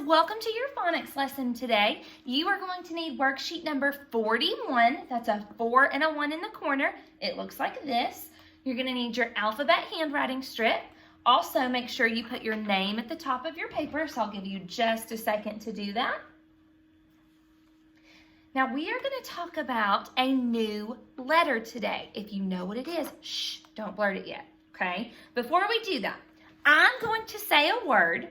welcome to your phonics lesson today. You are going to need worksheet number 41. That's a 4 and a 1 in the corner. It looks like this. You're going to need your alphabet handwriting strip. Also, make sure you put your name at the top of your paper, so I'll give you just a second to do that. Now, we are going to talk about a new letter today. If you know what it is, shh, don't blurt it yet, okay? Before we do that, I'm going to say a word.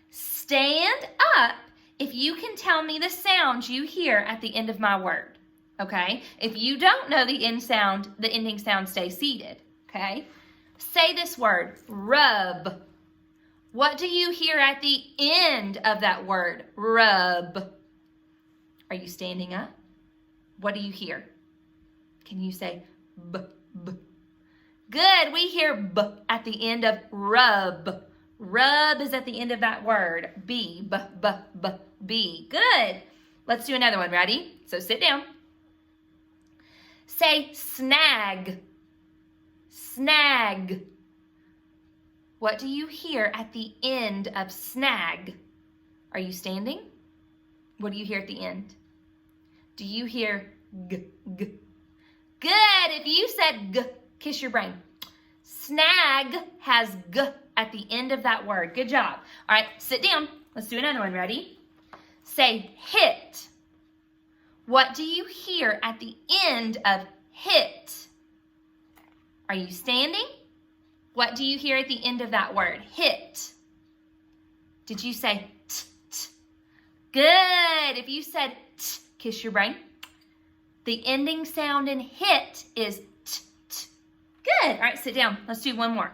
Stand up if you can tell me the sound you hear at the end of my word, okay? If you don't know the ending sound, stay seated, okay? Say this word, rub. What do you hear at the end of that word, rub? Are you standing up? What do you hear? Can you say b, b? Good, we hear b at the end of rub. Rub is at the end of that word. B, b, b, b, b. Good. Let's do another one. Ready? So sit down. Say snag. Snag. What do you hear at the end of snag? Are you standing? What do you hear at the end? Do you hear g, g? Good. If you said g, kiss your brain. Snag has g at the end of that word. Good job. All right, sit down. Let's do another one. Ready? Say hit. What do you hear at the end of hit? Are you standing? What do you hear at the end of that word? Hit. Did you say t, t? Good. If you said t, kiss your brain. The ending sound in hit is t, t. Good. All right, sit down. Let's do one more.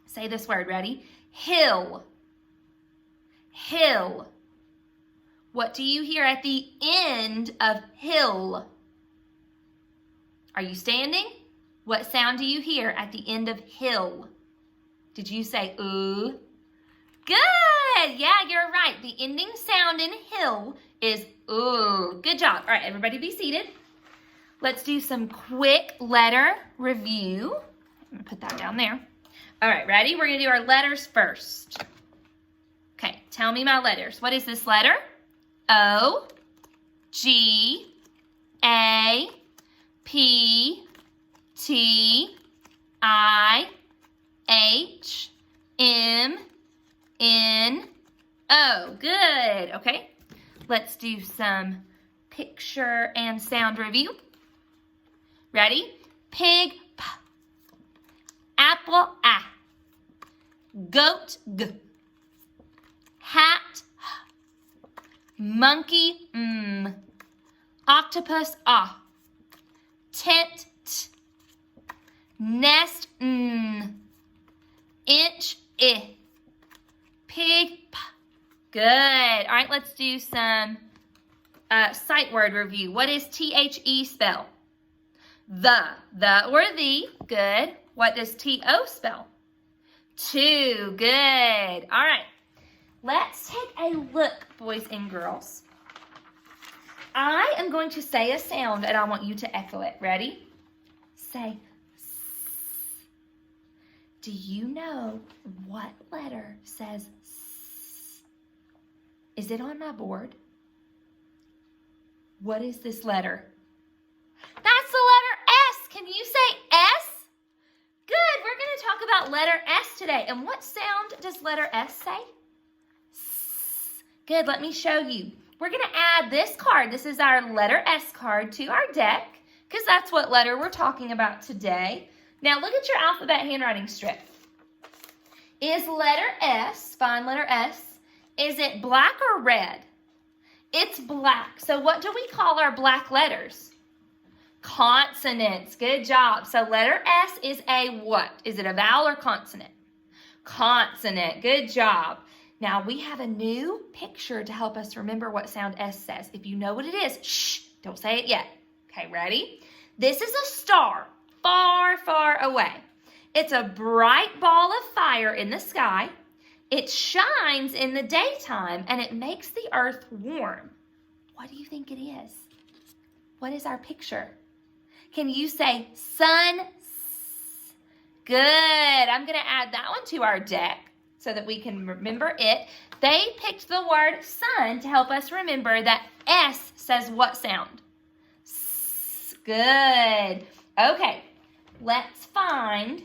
Say this word. Ready? Hill. Hill. What do you hear at the end of hill? Are you standing? What sound do you hear at the end of hill? Did you say ooh? Good. Yeah, you're right. The ending sound in hill is ooh. Good job. All right, everybody be seated. Let's do some quick letter review. I'm going to put that down there. All right, ready? We're going to do our letters first. Okay, tell me my letters. What is this letter? O, G, A, P, T, I, H, M, N, O. Good. Okay, let's do some picture and sound review. Ready? Pig, P. Apple, A. Goat, G. Hat, H. Monkey, M. Octopus, A. Tent, T. Nest, N. Inch, I. Pig, P. Good. All right, let's do some sight word review. What is T-H-E spell? The or the. Good. What does T-O spell? To. Good. All right. Let's take a look, boys and girls. I am going to say a sound, and I want you to echo it. Ready? Say S. Do you know what letter says S? Is it on my board? What is this letter? That's the letter S. Can you say S? Good. We're going to talk about letter S today. And what sound does letter S say? S. Good. Let me show you. We're going to add this card. This is our letter S card to our deck because that's what letter we're talking about today. Now look at your alphabet handwriting strip. Is letter S, find letter S, is it black or red? It's black. So what do we call our black letters? Consonants. Good job. So letter S is a what? Is it a vowel or consonant? Consonant. Good job. Now we have a new picture to help us remember what sound S says. If you know what it is, shh, don't say it yet. Okay, ready? This is a star far, far away. It's a bright ball of fire in the sky. It shines in the daytime and it makes the earth warm. What do you think it is? What is our picture? Can you say sun? Good. I'm going to add that one to our deck. so that we can remember it. They picked the word sun to help us remember that S says what sound? S. Good. Okay, let's find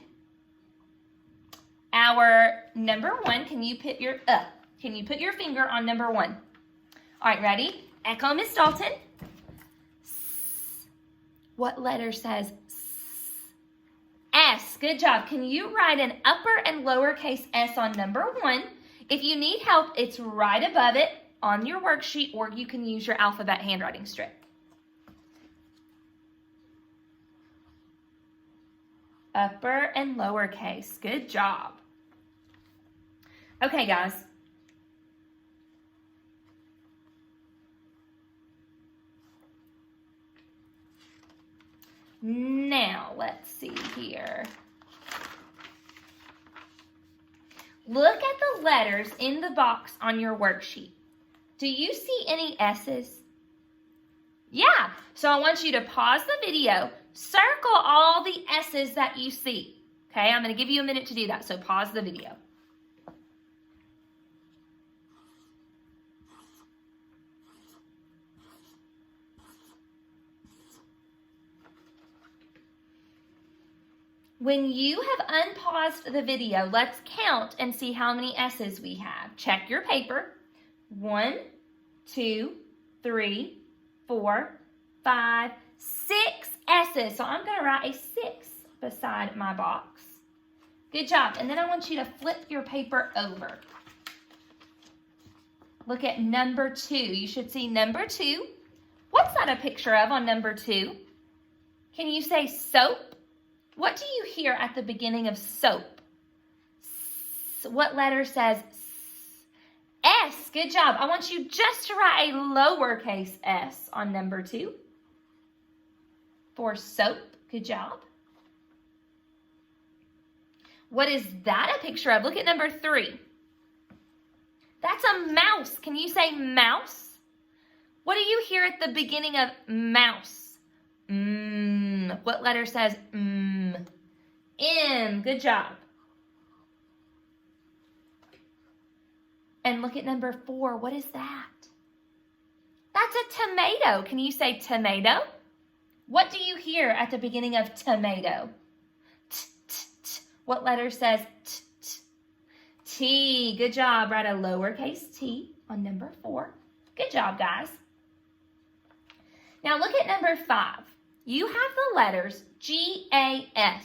our number 1. Can you put your finger on number 1? All right, ready? Echo Miss Dalton. S. What letter says S? Good job. Can you write an upper and lowercase s on number 1? If you need help, it's right above it on your worksheet, or you can use your alphabet handwriting strip. Upper and lowercase. Good job. Okay, guys. Now, let's see here. Look at the letters in the box on your worksheet. Do you see any S's? Yeah, so I want you to pause the video, circle all the S's that you see. Okay, I'm going to give you a minute to do that, so pause the video. When you have unpaused the video, let's count and see how many S's we have. Check your paper. 1, 2, 3, 4, 5, 6 S's. So I'm going to write a 6 beside my box. Good job. And then I want you to flip your paper over. Look at number 2. You should see number 2. What's that a picture of on number 2? Can you say soap? What do you hear at the beginning of soap? What letter says S? Good job. I want you just to write a lowercase s on number 2 for soap. Good job. What is that a picture of? Look at number 3. That's a mouse. Can you say mouse? What do you hear at the beginning of mouse? What letter says M? Good job. And look at number 4. What is that? That's a tomato. Can you say tomato? What do you hear at the beginning of tomato? T, t, t. What letter says t, t? T. Good job. Write a lowercase t on number 4. Good job, guys. Now look at number 5. You have the letters G-A-S.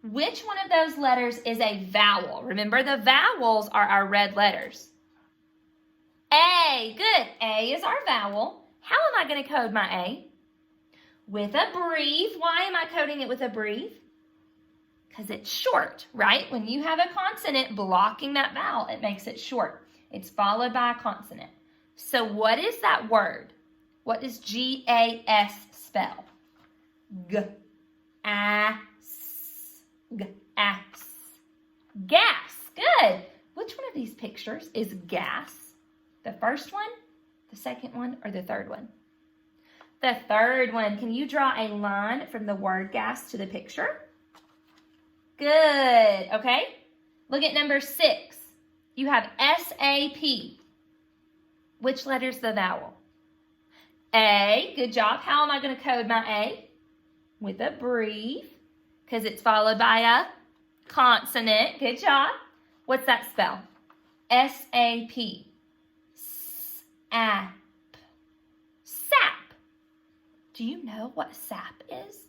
Which one of those letters is a vowel? Remember, the vowels are our red letters. A. Good. A is our vowel. How am I going to code my A? With a breve. Why am I coding it with a breve? Because it's short, right? When you have a consonant blocking that vowel, it makes it short. It's followed by a consonant. So what is that word? What does G-A-S spell? G-A-S. G-A-S. Gas. Good. Which one of these pictures is gas? The first one, the second one, or the third one? The third one. Can you draw a line from the word gas to the picture? Good. Okay. Look at number 6. You have S-A-P. Which letter's the vowel? A. Good job. How am I going to code my A? With a breve, because it's followed by a consonant. Good job. What's that spell? S-A-P. Sap. Sap. Do you know what sap is?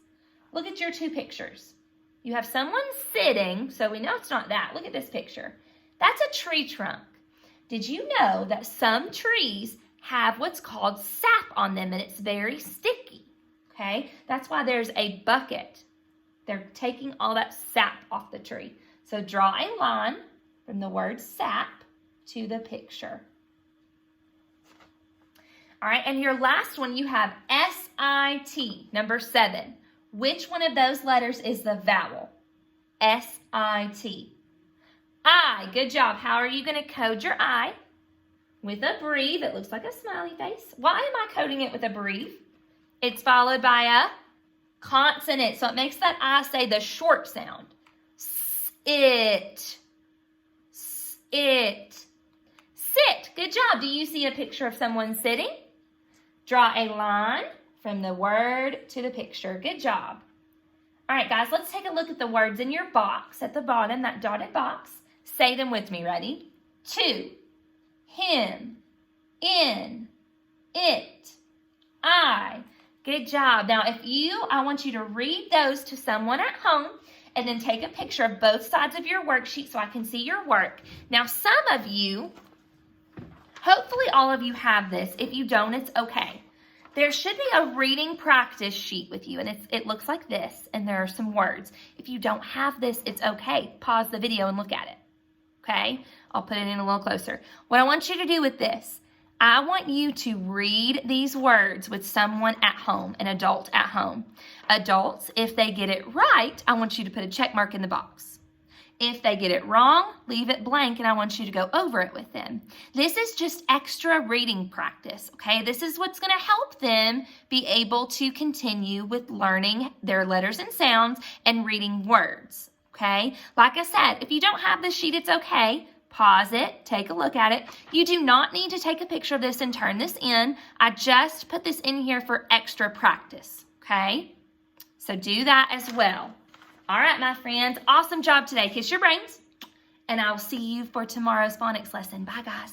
Look at your 2 pictures. You have someone sitting, so we know it's not that. Look at this picture. That's a tree trunk. Did you know that some trees have what's called sap on them, and it's very sticky? Okay, that's why there's a bucket. They're taking all that sap off the tree. So draw a line from the word sap to the picture. All right, and your last one, you have S-I-T, number 7. Which one of those letters is the vowel? S-I-T. I. Good job. How are you going to code your I? With a breve. It looks like a smiley face. Why am I coding it with a breve? It's followed by a consonant, so it makes that I say the short sound. S-it. it. Sit. Good job. Do you see a picture of someone sitting? Draw a line from the word to the picture. Good job. All right, guys, let's take a look at the words in your box at the bottom, that dotted box. Say them with me. Ready? To, him, in, it, I. Good job. Now, I want you to read those to someone at home and then take a picture of both sides of your worksheet so I can see your work. Now, some of you, hopefully all of you have this. If you don't, it's okay. There should be a reading practice sheet with you, and it looks like this, and there are some words. If you don't have this, it's okay. Pause the video and look at it, okay? I'll put it in a little closer. What I want you to do with this, I want you to read these words with someone at home, an adult at home. Adults, if they get it right, I want you to put a check mark in the box. If they get it wrong, leave it blank, and I want you to go over it with them. This is just extra reading practice, okay? This is what's going to help them be able to continue with learning their letters and sounds and reading words, okay? Like I said, if you don't have this sheet, it's okay. Pause it, take a look at it. You do not need to take a picture of this and turn this in. I just put this in here for extra practice, okay? So do that as well. All right, my friends, awesome job today. Kiss your brains, and I'll see you for tomorrow's phonics lesson. Bye, guys.